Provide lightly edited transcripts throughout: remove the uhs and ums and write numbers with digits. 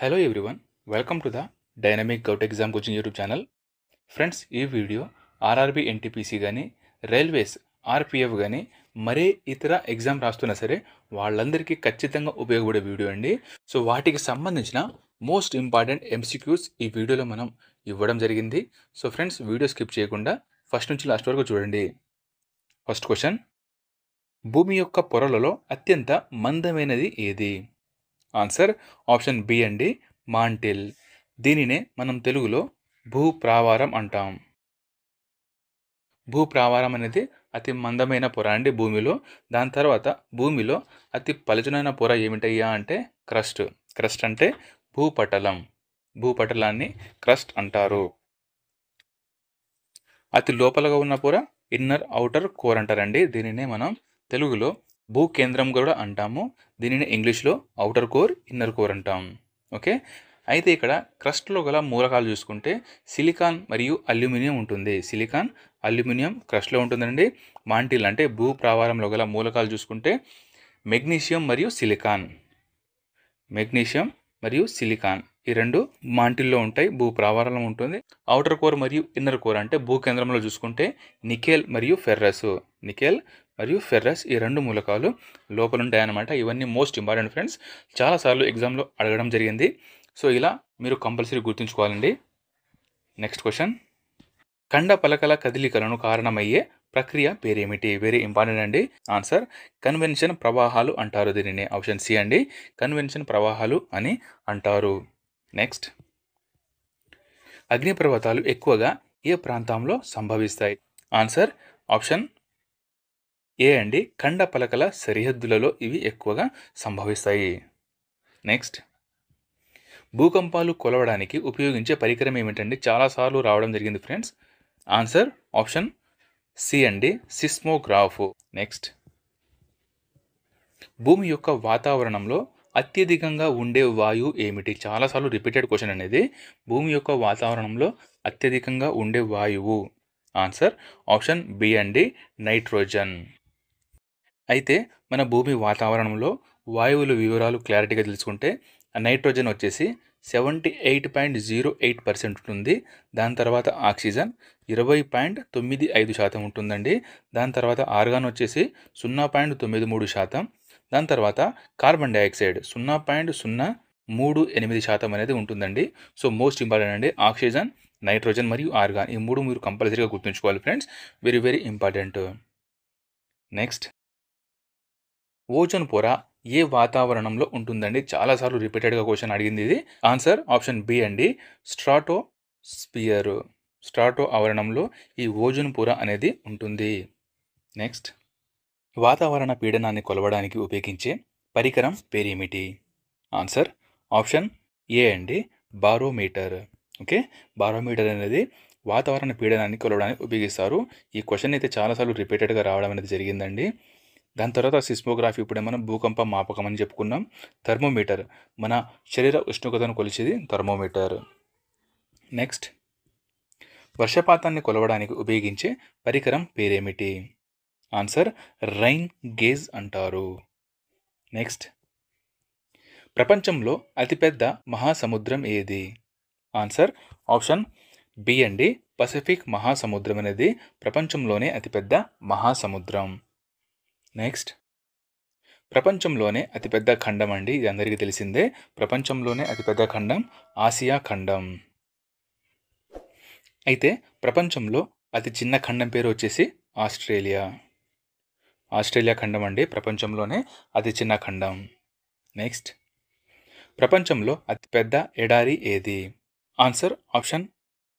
Hello everyone, welcome to the Dynamic Gout Exam Coaching YouTube channel. Friends, ఈ video RRB NTPC కానీ railways RPF కానీ మరే ఇతర exam రాస్తున్నా సరే వాళ్ళందరికీ ఖచ్చితంగా ఉపయోగపడే వీడియో అండి. సో వాటికి సంబంధించిన మోస్ట్ ఇంపార్టెంట్ ఎంసీక్యూస్ ఈ వీడియోలో మనం ఇవ్వడం జరిగింది. సో ఫ్రెండ్స్, వీడియో స్కిప్ చేయకుండా ఫస్ట్ నుంచి లాస్ట్ వరకు చూడండి. ఫస్ట్ క్వశ్చన్, భూమి యొక్క పొరలలో అత్యంత మందమైనది ఏది? ఆన్సర్ ఆప్షన్ బి అండి, మాంటిల్. దీనినే మనం తెలుగులో భూప్రావారం అంటాం. భూప్రావారం అనేది అతి మందమైన పొర అండి భూమిలో. దాని తర్వాత భూమిలో అతి పలుచనైన పొర ఏమిటయ్యా అంటే క్రస్ట్. క్రస్ట్ అంటే భూపటలం. భూపటలాన్ని క్రస్ట్ అంటారు. అతి లోపలగా ఉన్న పొర ఇన్నర్ ఔటర్ కోర్ అంటారండి. దీనినే మనం తెలుగులో భూకేంద్రం కూడా అంటాము. దీనిని ఇంగ్లీష్లో ఔటర్ కోర్, ఇన్నర్ కోర్ అంటాం. ఓకే, అయితే ఇక్కడ క్రస్ట్లో గల మూలకాలు చూసుకుంటే సిలికాన్ మరియు అల్యూమినియం ఉంటుంది. సిలికాన్, అల్యూమినియం క్రస్ట్లో ఉంటుందండి. మాంటిల్ అంటే భూప్రావారంలో గల మూలకాలు చూసుకుంటే మెగ్నీషియం మరియు సిలికాన్. మెగ్నీషియం మరియు సిలికాన్ ఈ రెండు మాంటిల్లో ఉంటాయి, భూప్రావారంలో ఉంటుంది. ఔటర్ కోర్ మరియు ఇన్నర్ కోర్ అంటే భూకేంద్రంలో చూసుకుంటే నికెల్ మరియు ఫెర్రస్. నికెల్ మరియు ఫెర్రస్ ఈ రెండు మూలకాలు లోపల ఉంటాయి అన్నమాట. ఇవన్నీ మోస్ట్ ఇంపార్టెంట్ ఫ్రెండ్స్, చాలాసార్లు ఎగ్జామ్లో అడగడం జరిగింది. సో ఇలా మీరు కంపల్సరీ గుర్తుంచుకోవాలండి. నెక్స్ట్ క్వశ్చన్, ఖండ పలకల కదలికలను కారణమయ్యే ప్రక్రియ పేరేమిటి? వెరీ ఇంపార్టెంట్ అండి. ఆన్సర్ కన్వెన్షన్ ప్రవాహాలు అంటారు దీనిని. ఆప్షన్ సి అండి, కన్వెన్షన్ ప్రవాహాలు అని అంటారు. నెక్స్ట్, అగ్నిపర్వతాలు ఎక్కువగా ఏ ప్రాంతంలో సంభవిస్తాయి? ఆన్సర్ ఆప్షన్ ఏ అండి, ఖండ పలకల సరిహద్దులలో ఇవి ఎక్కువగా సంభవిస్తాయి. నెక్స్ట్, భూకంపాలు కొలవడానికి ఉపయోగించే పరికరం ఏమిటండి? చాలాసార్లు రావడం జరిగింది ఫ్రెండ్స్. ఆన్సర్ ఆప్షన్ సి అండి, సిస్మోగ్రాఫ్. నెక్స్ట్, భూమి యొక్క వాతావరణంలో అత్యధికంగా ఉండే వాయువు ఏమిటి? చాలాసార్లు రిపీటెడ్ క్వశ్చన్ అనేది. భూమి యొక్క వాతావరణంలో అత్యధికంగా ఉండే వాయువు. ఆన్సర్ ఆప్షన్ బి అండి, నైట్రోజన్. అయితే మన భూమి వాతావరణంలో వాయువుల వివరాలు క్లారిటీగా తెలుసుకుంటే నైట్రోజన్ వచ్చేసి 78.08% ఉంటుంది. దాని తర్వాత ఆక్సిజన్ 20.95% ఉంటుందండి. దాని తర్వాత ఆర్గాన్ వచ్చేసి 0.93%. దాని తర్వాత కార్బన్ డైఆక్సైడ్ 0.038% అనేది ఉంటుందండి. సో మోస్ట్ ఇంపార్టెంట్ అండి, ఆక్సిజన్, నైట్రోజన్ మరియు ఆర్గాన్ ఈ మూడు మీరు కంపల్సరీగా గుర్తుంచుకోవాలి friends. Very very important. Next, ozone పొర ఏ వాతావరణంలో ఉంటుందండి? చాలాసార్లు రిపీటెడ్గా క్వశ్చన్ అడిగింది ఇది. ఆన్సర్ ఆప్షన్ బి అండి, స్ట్రాటోస్పియర్. స్ట్రాటో ఆవరణంలో ఈ ఓజోన్ పొర అనేది ఉంటుంది. నెక్స్ట్, వాతావరణ పీడనాన్ని కొలవడానికి ఉపయోగించే పరికరం పేరేమిటి? ఆన్సర్ ఆప్షన్ ఏ అండి, బారోమీటర్. ఓకే, బారోమీటర్ అనేది వాతావరణ పీడనాన్ని కొలవడానికి ఉపయోగిస్తారు. ఈ క్వశ్చన్ అయితే చాలాసార్లు రిపీటెడ్గా రావడం అనేది జరిగిందండి. దాని తర్వాత సిస్మోగ్రఫీ, ఇప్పుడే మనం భూకంప మాపకం అని చెప్పుకున్నాం. థర్మోమీటర్ మన శరీర ఉష్ణోగ్రతను కొలిచేది థర్మోమీటర్. నెక్స్ట్, వర్షపాతాన్ని కొలవడానికి ఉపయోగించే పరికరం పేరేమిటి? ఆన్సర్ రైన్ గేజ్ అంటారు. నెక్స్ట్, ప్రపంచంలో అతిపెద్ద మహాసముద్రం ఏది? ఆన్సర్ ఆప్షన్ బి అండి, పసిఫిక్ మహాసముద్రం అనేది ప్రపంచంలోనే అతిపెద్ద మహాసముద్రం. నెక్స్ట్, ప్రపంచంలోనే అతిపెద్ద ఖండం అండి, ఇది అందరికీ తెలిసిందే. ప్రపంచంలోనే అతిపెద్ద ఖండం ఆసియా ఖండం. అయితే ప్రపంచంలో అతి చిన్న ఖండం పేరు వచ్చేసి ఆస్ట్రేలియా. ఆస్ట్రేలియా ఖండం అండి ప్రపంచంలోనే అతి చిన్న ఖండం. నెక్స్ట్, ప్రపంచంలో అతిపెద్ద ఎడారి ఏది? ఆన్సర్ ఆప్షన్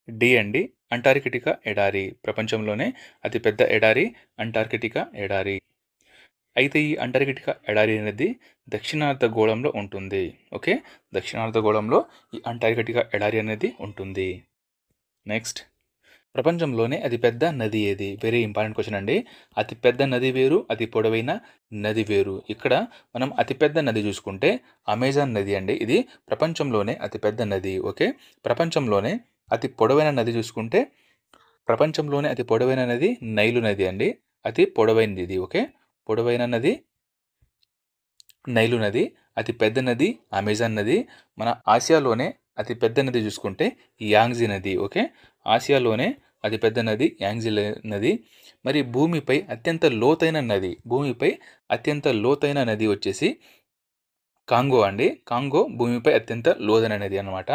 డి అండి, అంటార్కిటికా ఎడారి. ప్రపంచంలోనే అతిపెద్ద ఎడారి అంటార్కిటికా ఎడారి. అయితే ఈ అంటార్కిటికా ఎడారి అనేది దక్షిణార్ధగోళంలో ఉంటుంది. ఓకే, దక్షిణార్ధగోళంలో ఈ అంటార్కిటికా ఎడారి అనేది ఉంటుంది. నెక్స్ట్, ప్రపంచంలోనే అతిపెద్ద నది ఏది? వెరీ ఇంపార్టెంట్ క్వశ్చన్ అండి. అతిపెద్ద నది వేరు, అతి పొడవైన నది వేరు. ఇక్కడ మనం అతిపెద్ద నది చూసుకుంటే అమెజాన్ నది అండి, ఇది ప్రపంచంలోనే అతిపెద్ద నది. ఓకే, ప్రపంచంలోనే అతి పొడవైన నది చూసుకుంటే ప్రపంచంలోనే అతి పొడవైన నది నైలు నది అండి, అతి పొడవైనది ఇది. ఓకే, పొడవైన నది నైలు నది. అతి పెద్ద నది అమెజాన్ నది. మన ఆసియాలోనే అతి పెద్ద నది చూసుకుంటే యాంగ్జీ నది. ఓకే, ఆసియాలోనే అతి పెద్ద నది యాంగ్జీ నది. మరి భూమిపై అత్యంత లోతైన నది వచ్చేసి కాంగో అండి. కాంగో భూమిపై అత్యంత లోతైన నది అనమాట.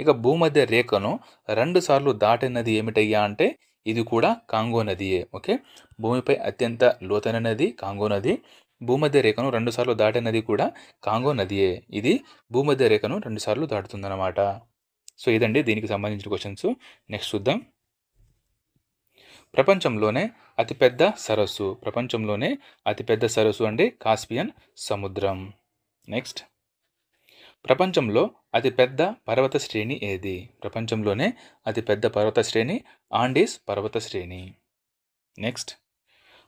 ఇక భూమధ్య రేఖను 2 సార్లు దాటినది ఏమిటయ్యా అంటే ఇది కూడా కాంగో నదియే. ఓకే, భూమిపై అత్యంత లోతైన నది కాంగో నది. భూమధ్య రేఖను 2 సార్లు దాటినది కూడా కాంగో నదియే. ఇది భూమధ్య రేఖను 2 సార్లు దాటుతుందన్నమాట. సో ఇదండి దీనికి సంబంధించిన క్వశ్చన్స్. నెక్స్ట్ చూద్దాం. ప్రపంచంలోనే అతిపెద్ద సరస్సు అంటే కాస్పియన్ సముద్రం. నెక్స్ట్, ప్రపంచంలో అతిపెద్ద పర్వత శ్రేణి ఏది? ప్రపంచంలోనే అతిపెద్ద పర్వత శ్రేణి ఆండీస్ పర్వత శ్రేణి. నెక్స్ట్,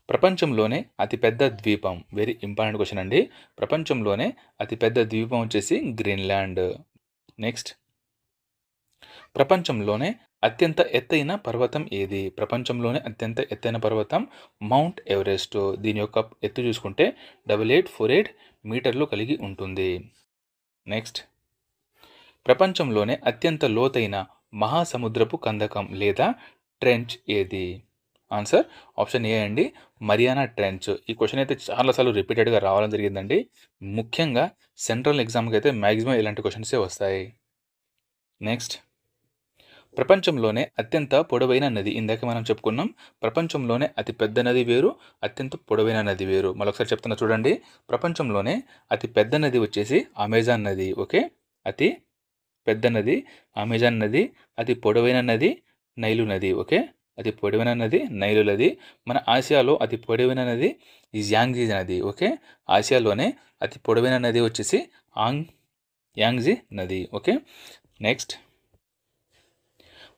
ప్రపంచంలోనే అతిపెద్ద ద్వీపం. వెరీ ఇంపార్టెంట్ క్వశ్చన్ అండి. ప్రపంచంలోనే అతిపెద్ద ద్వీపం వచ్చేసి గ్రీన్లాండ్. నెక్స్ట్, ప్రపంచంలోనే అత్యంత ఎత్తైన పర్వతం ఏది? ప్రపంచంలోనే అత్యంత ఎత్తైన పర్వతం మౌంట్ ఎవరెస్ట్. దీని యొక్క ఎత్తు చూసుకుంటే 8848 మీటర్లు కలిగి ఉంటుంది. నెక్స్ట్, ప్రపంచంలోనే అత్యంత లోతైన మహాసముద్రపు కందకం లేదా ట్రెంచ్ ఏది? ఆన్సర్ ఆప్షన్ ఏ అండి, మరియానా ట్రెంచ్. ఈ క్వశ్చన్ అయితే చాలాసార్లు రిపీటెడ్గా రావడం జరిగిందండి. ముఖ్యంగా సెంట్రల్ ఎగ్జామ్కి అయితే మ్యాక్సిమం ఇలాంటి క్వశ్చన్సే వస్తాయి. నెక్స్ట్, ప్రపంచంలోనే అత్యంత పొడవైన నది. ఇందాక మనం చెప్పుకున్నాం, ప్రపంచంలోనే అతి పెద్ద నది వేరు, అత్యంత పొడవైన నది వేరు. మరొకసారి చెప్తున్నా చూడండి. ప్రపంచంలోనే అతి పెద్ద నది వచ్చేసి అమెజాన్ నది. ఓకే, అతి పెద్ద నది అమెజాన్ నది. అతి పొడవైన నది నైలు నది. ఓకే, అతి పొడవైన నది నైలు నది. మన ఆసియాలో అతి పొడవైన నది యాంగ్జీ నది. ఓకే, ఆసియాలోనే అతి పొడవైన నది వచ్చేసి యాంగ్జీ నది. ఓకే, నెక్స్ట్,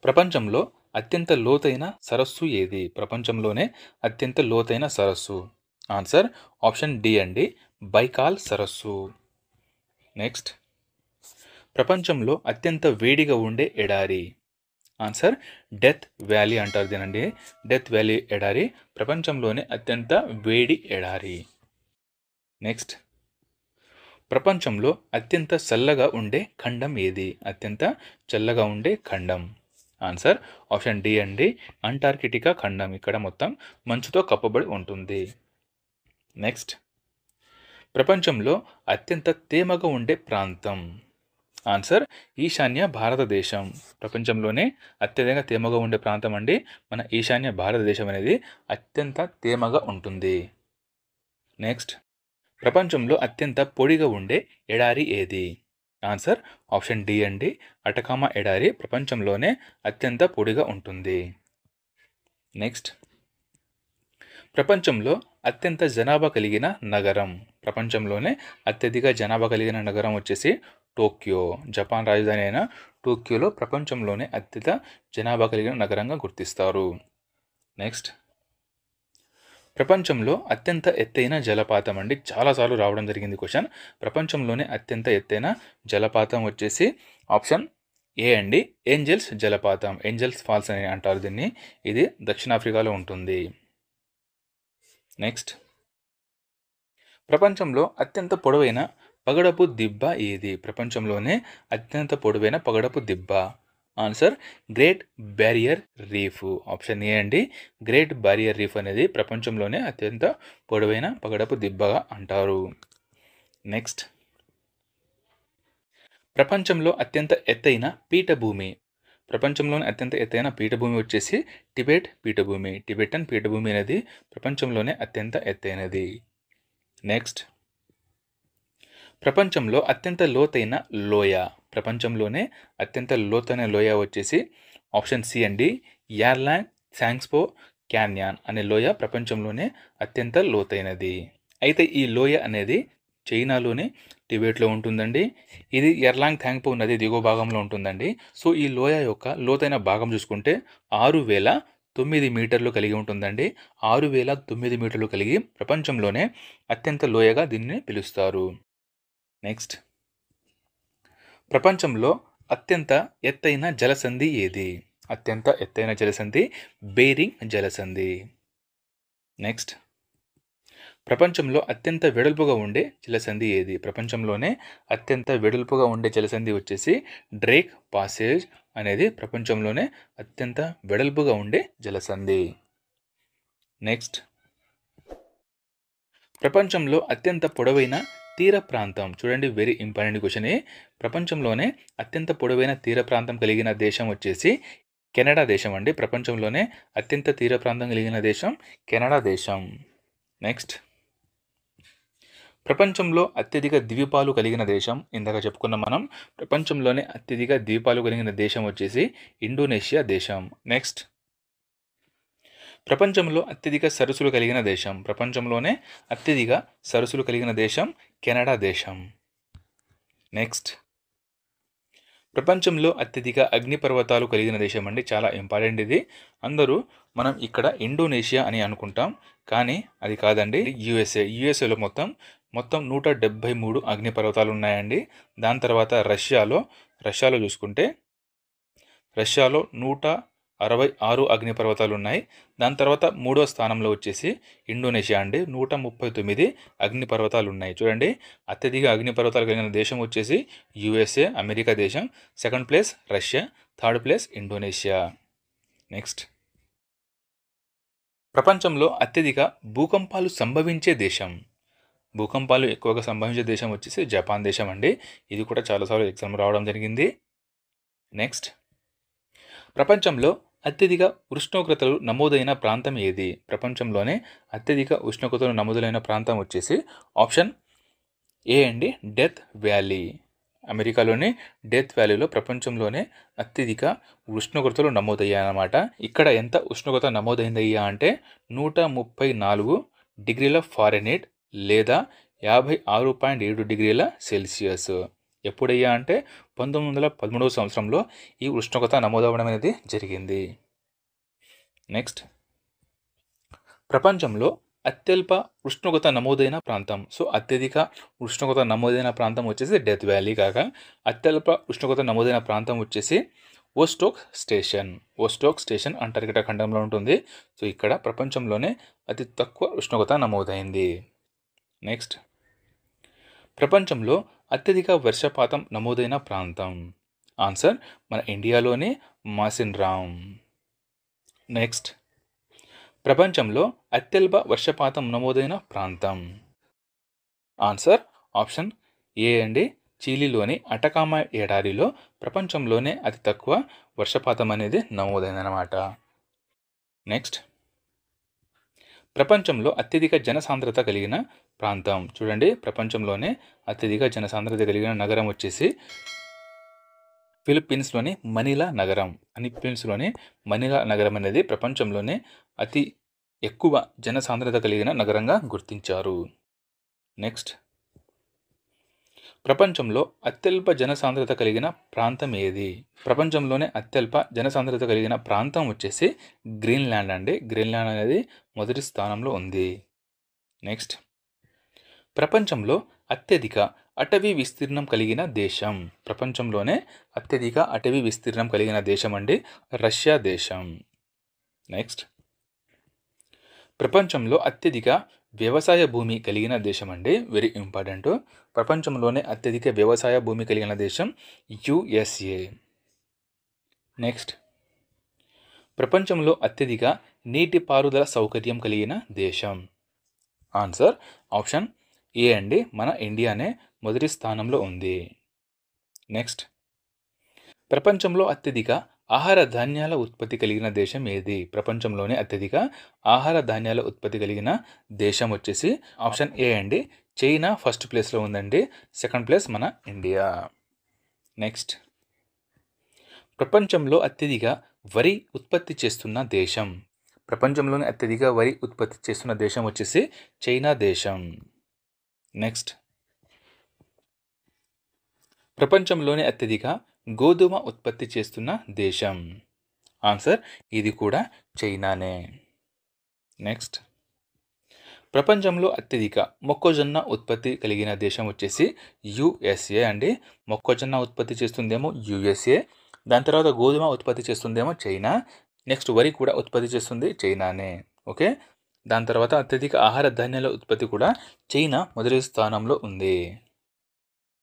ప్రపంచంలో అత్యంత లోతైన సరస్సు ఏది? ప్రపంచంలోనే అత్యంత లోతైన సరస్సు. ఆన్సర్ ఆప్షన్ డి అండి, బైకాల్ సరస్సు. నెక్స్ట్, ప్రపంచంలో అత్యంత వేడిగా ఉండే ఎడారి. ఆన్సర్ డెత్ వ్యాలీ అంటారు దీనండి. డెత్ వ్యాలీ ఎడారి ప్రపంచంలోనే అత్యంత వేడి ఎడారి. నెక్స్ట్, ప్రపంచంలో అత్యంత చల్లగా ఉండే ఖండం ఏది? అత్యంత చల్లగా ఉండే ఖండం. ఆన్సర్ ఆప్షన్ డి అండి, అంటార్కిటికా ఖండం. ఇక్కడ మొత్తం మంచుతో కప్పబడి ఉంటుంది. నెక్స్ట్, ప్రపంచంలో అత్యంత తేమగా ఉండే ప్రాంతం. ఆన్సర్ ఈశాన్య భారతదేశం. ప్రపంచంలోనే అత్యధిక తేమగా ఉండే ప్రాంతం అండి మన ఈశాన్య భారతదేశం అనేది అత్యంత తేమగా ఉంటుంది. నెక్స్ట్, ప్రపంచంలో అత్యంత పొడిగా ఉండే ఎడారి ఏది? ఆన్సర్ ఆప్షన్ డి అండి, అటకామా ఎడారి ప్రపంచంలోనే అత్యంత పొడిగా ఉంటుంది. నెక్స్ట్, ప్రపంచంలో అత్యంత జనాభా కలిగిన నగరం. ప్రపంచంలోనే అత్యధిక జనాభా కలిగిన నగరం వచ్చేసి టోక్యో. జపాన్ రాజధాని అయిన టోక్యోలో ప్రపంచంలోనే అత్యధిక జనాభా కలిగిన నగరంగా గుర్తిస్తారు. నెక్స్ట్, ప్రపంచంలో అత్యంత ఎత్తైన జలపాతం అండి. చాలాసార్లు రావడం జరిగింది క్వశ్చన్. ప్రపంచంలోనే అత్యంత ఎత్తైన జలపాతం వచ్చేసి ఆప్షన్ ఏ అండి, ఏంజల్స్ జలపాతం. ఏంజల్స్ ఫాల్స్ అని అంటారు దీన్ని. ఇది దక్షిణాఫ్రికాలో ఉంటుంది. నెక్స్ట్, ప్రపంచంలో అత్యంత పొడవైన పగడపు దిబ్బ ఏది? ప్రపంచంలోనే అత్యంత పొడవైన పగడపు దిబ్బ. Answer great barrier reef. Option A అండి, గ్రేట్ బ్యారియర్ రీఫ్ అనేది ప్రపంచంలోనే అత్యంత పొడవైన పగడపు దిబ్బగా అంటారు. నెక్స్ట్, ప్రపంచంలో అత్యంత ఎత్తైన పీఠభూమి. ప్రపంచంలోని అత్యంత ఎత్తైన పీఠభూమి వచ్చేసి టిబెట్ పీఠభూమి. టిబెటన్ పీఠభూమి అనేది ప్రపంచంలోనే అత్యంత ఎత్తైనది. నెక్స్ట్, ప్రపంచంలో అత్యంత లోతైన లోయ. ప్రపంచంలోనే అత్యంత లోతైన లోయ వచ్చేసి ఆప్షన్ సి అండి, యార్లాంగ్ థాంగ్స్పో క్యాన్యాన్ అనే లోయ ప్రపంచంలోనే అత్యంత లోతైనది. అయితే ఈ లోయ అనేది చైనాలోని టిబెట్లో ఉంటుందండి. ఇది ఎర్లాంగ్ థాంగ్పో నది దిగువ భాగంలో ఉంటుందండి. సో ఈ లోయ యొక్క లోతైన భాగం చూసుకుంటే 6009 మీటర్లు కలిగి ఉంటుందండి. 6009 మీటర్లు కలిగి ప్రపంచంలోనే అత్యంత లోయగా దీన్ని పిలుస్తారు. నెక్స్ట్, ప్రపంచంలో అత్యంత ఎత్తైన జలసంధి ఏది? అత్యంత ఎత్తైన జలసంధి బేరింగ్ జలసంధి. నెక్స్ట్, ప్రపంచంలో అత్యంత వెడల్పుగా ఉండే జలసంధి ఏది? ప్రపంచంలోనే అత్యంత వెడల్పుగా ఉండే జలసంధి వచ్చేసి డ్రేక్ పాసేజ్ అనేది ప్రపంచంలోనే అత్యంత వెడల్పుగా ఉండే జలసంధి. నెక్స్ట్, ప్రపంచంలో అత్యంత పొడవైన తీర ప్రాంతం. చూడండి, వెరీ ఇంపార్టెంట్ క్వశ్చన్. ప్రపంచంలోనే అత్యంత పొడవైన తీర ప్రాంతం కలిగిన దేశం వచ్చేసి కెనడా దేశం అండి. ప్రపంచంలోనే అత్యంత తీర ప్రాంతం కలిగిన దేశం కెనడా దేశం. నెక్స్ట్, ప్రపంచంలో అత్యధిక ద్వీపాలు కలిగిన దేశం ఇందాక చెప్పుకున్నాం మనం. ప్రపంచంలోనే అత్యధిక ద్వీపాలు కలిగిన దేశం వచ్చేసి ఇండోనేషియా దేశం. నెక్స్ట్, ప్రపంచంలో అత్యధిక సరస్సులు కలిగిన దేశం. ప్రపంచంలోనే అత్యధిక సరస్సులు కలిగిన దేశం కెనడా దేశం. నెక్స్ట్, ప్రపంచంలో అత్యధిక అగ్నిపర్వతాలు కలిగిన దేశం అండి. చాలా ఇంపార్టెంట్ ఇది. అందరూ మనం ఇక్కడ ఇండోనేషియా అని అనుకుంటాం, కానీ అది కాదండి, యుఎస్ఏలో మొత్తం 173 అగ్నిపర్వతాలు ఉన్నాయండి. దాని తర్వాత రష్యాలో చూసుకుంటే రష్యాలో 166 అగ్నిపర్వతాలు ఉన్నాయి. దాని తర్వాత 3వ స్థానంలో వచ్చేసి ఇండోనేషియా అండి. 139 అగ్నిపర్వతాలు ఉన్నాయి. చూడండి, అత్యధిక అగ్నిపర్వతాలు కలిగిన దేశం వచ్చేసి యుఎస్ఏ, అమెరికా దేశం. Second place Russia, third place Indonesia. Next, ప్రపంచంలో అత్యధిక భూకంపాలు సంభవించే దేశం. భూకంపాలు ఎక్కువగా సంభవించే దేశం వచ్చేసి జపాన్ దేశం అండి. ఇది కూడా చాలాసార్లు ఎగ్జామ్ రావడం జరిగింది. నెక్స్ట్, ప్రపంచంలో అత్యధిక ఉష్ణోగ్రతలు నమోదైన ప్రాంతం ఏది? ప్రపంచంలోనే అత్యధిక ఉష్ణోగ్రతలు నమోదైన ప్రాంతం వచ్చేసి ఆప్షన్ ఏ అండి, డెత్ వ్యాలీ. అమెరికాలోని డెత్ వ్యాలీలో ప్రపంచంలోనే అత్యధిక ఉష్ణోగ్రతలు నమోదయ్యాయన్నమాట. ఇక్కడ ఎంత ఉష్ణోగ్రత నమోదైందయ్యా అంటే 134 డిగ్రీల ఫారెన్హీట్ లేదా 56.7 డిగ్రీల సెల్సియస్. ఎప్పుడయ్యా అంటే 1913వ సంవత్సరంలో ఈ ఉష్ణోగ్రత నమోదవడం అనేది జరిగింది. నెక్స్ట్, ప్రపంచంలో అత్యల్ప ఉష్ణోగ్రత నమోదైన ప్రాంతం. సో అత్యధిక ఉష్ణోగ్రత నమోదైన ప్రాంతం వచ్చేసి డెత్ వ్యాలీ కాగా, అత్యల్ప ఉష్ణోగ్రత నమోదైన ప్రాంతం వచ్చేసి ఓస్టోక్ స్టేషన్ అంటార్కిటా ఖండంలో ఉంటుంది. సో ఇక్కడ ప్రపంచంలోనే అతి తక్కువ ఉష్ణోగ్రత నమోదైంది. నెక్స్ట్, ప్రపంచంలో అత్యధిక వర్షపాతం నమోదైన ప్రాంతం. ఆన్సర్ మన ఇండియాలోనే మాసిన్రామ్. నెక్స్ట్, ప్రపంచంలో అత్యల్ప వర్షపాతం నమోదైన ప్రాంతం. ఆన్సర్ ఆప్షన్ ఏ అండి, చిలీలోని అటకామా ఎడారిలో ప్రపంచంలోనే అతి తక్కువ వర్షపాతం అనేది నమోదైందన్నమాట. నెక్స్ట్, ప్రపంచంలో అత్యధిక జనసాంద్రత కలిగిన ప్రాంతం. చూడండి, ప్రపంచంలోనే అత్యధిక జనసాంద్రత కలిగిన నగరం వచ్చేసి ఫిలిప్పీన్స్లోని మనీలా నగరం. ఫిలిప్పీన్స్లోని మనీలా నగరం అనేది ప్రపంచంలోనే అతి ఎక్కువ జనసాంద్రత కలిగిన నగరంగా గుర్తించారు. నెక్స్ట్, ప్రపంచంలో అత్యల్ప జనసాంద్రత కలిగిన ప్రాంతం ఏది? ప్రపంచంలోనే అత్యల్ప జనసాంద్రత కలిగిన ప్రాంతం వచ్చేసి గ్రీన్లాండ్ అండి. గ్రీన్లాండ్ అనేది మొదటి స్థానంలో ఉంది. నెక్స్ట్, ప్రపంచంలో అత్యధిక అటవీ విస్తీర్ణం కలిగిన దేశం. ప్రపంచంలోనే అత్యధిక అటవీ విస్తీర్ణం కలిగిన దేశం అండి రష్యా దేశం. నెక్స్ట్, ప్రపంచంలో అత్యధిక వ్యవసాయ భూమి కలిగిన దేశం అండి. Very important. ప్రపంచంలోనే అత్యధిక వ్యవసాయ భూమి కలిగిన దేశం యుఎస్ఏ. నెక్స్ట్, ప్రపంచంలో అత్యధిక నీటిపారుదల సౌకర్యం కలిగిన దేశం. ఆన్సర్ ఆప్షన్ ఏ అండి, మన ఇండియానే మొదటి స్థానంలో ఉంది. నెక్స్ట్, ప్రపంచంలో అత్యధిక ఆహార ధాన్యాల ఉత్పత్తి కలిగిన దేశం ఏది? ప్రపంచంలోనే అత్యధిక ఆహార ధాన్యాల ఉత్పత్తి కలిగిన దేశం వచ్చేసి ఆప్షన్ ఏ అండి, చైనా ఫస్ట్ ప్లేస్లో ఉందండి. సెకండ్ ప్లేస్ మన ఇండియా. నెక్స్ట్, ప్రపంచంలో అత్యధిక వరి ఉత్పత్తి చేస్తున్న దేశం. ప్రపంచంలోనే అత్యధిక వరి ఉత్పత్తి చేస్తున్న దేశం వచ్చేసి చైనా దేశం. నెక్స్ట్, ప్రపంచంలోనే అత్యధిక గోధుమ ఉత్పత్తి చేస్తున్న దేశం. ఆన్సర్ ఇది కూడా చైనానే. నెక్స్ట్, ప్రపంచంలో అత్యధిక మొక్కజొన్న ఉత్పత్తి కలిగిన దేశం వచ్చేసి యుఎస్ఏ అండి. మొక్కజొన్న ఉత్పత్తి చేస్తుందేమో యుఎస్ఏ, దాని తర్వాత గోధుమ ఉత్పత్తి చేస్తుందేమో చైనా, నెక్స్ట్ వరి కూడా ఉత్పత్తి చేస్తుంది చైనానే. ఓకే, దాని తర్వాత అత్యధిక ఆహార ధాన్యాల ఉత్పత్తి కూడా చైనా మొదటి స్థానంలో ఉంది.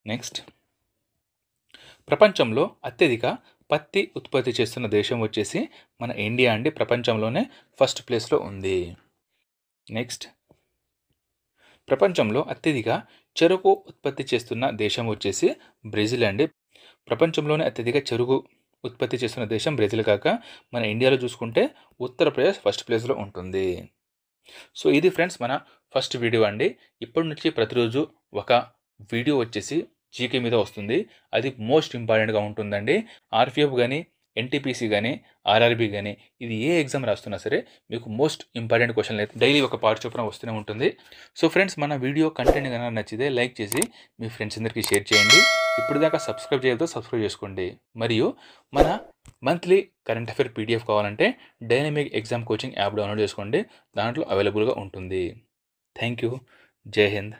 నెక్స్ట్, ప్రపంచంలో అత్యధిక పత్తి ఉత్పత్తి చేస్తున్న దేశం వచ్చేసి మన ఇండియా అండి. ప్రపంచంలోనే ఫస్ట్ ప్లేస్లో ఉంది. నెక్స్ట్, ప్రపంచంలో అత్యధిక చెరుకు ఉత్పత్తి చేస్తున్న దేశం వచ్చేసి బ్రెజిల్ అండి. ప్రపంచంలోనే అత్యధిక చెరుకు ఉత్పత్తి చేస్తున్న దేశం బ్రెజిల్ కాక మన ఇండియాలో చూసుకుంటే ఉత్తరప్రదేశ్ ఫస్ట్ ప్లేస్లో ఉంటుంది. సో ఇది ఫ్రెండ్స్ మన ఫస్ట్ వీడియో అండి. ఇప్పటి నుంచి ప్రతిరోజు ఒక వీడియో వచ్చేసి జీకే మీద వస్తుంది. అది మోస్ట్ ఇంపార్టెంట్గా ఉంటుందండి. ఆర్పిఎఫ్ కానీ, ఎన్టీపీసీ కానీ, ఆర్ఆర్బీ కానీ, ఇది ఏ ఎగ్జామ్ రాస్తున్నా సరే మీకు మోస్ట్ ఇంపార్టెంట్ క్వశ్చన్లు అయితే డైలీ ఒక పార్ట్ చొప్పున వస్తూనే ఉంటుంది. సో ఫ్రెండ్స్, మన వీడియో కంటెంట్ కనుక నచ్చితే లైక్ చేసి మీ ఫ్రెండ్స్ అందరికీ షేర్ చేయండి. ఇప్పుడు దాకా సబ్స్క్రైబ్ చేయడంతో సబ్స్క్రైబ్ చేసుకోండి. మరియు మన మంత్లీ కరెంట్ అఫైర్ పీడిఎఫ్ కావాలంటే dynamic exam coaching app download చేసుకోండి. దాంట్లో అవైలబుల్గా ఉంటుంది. Thank you. జై హింద్.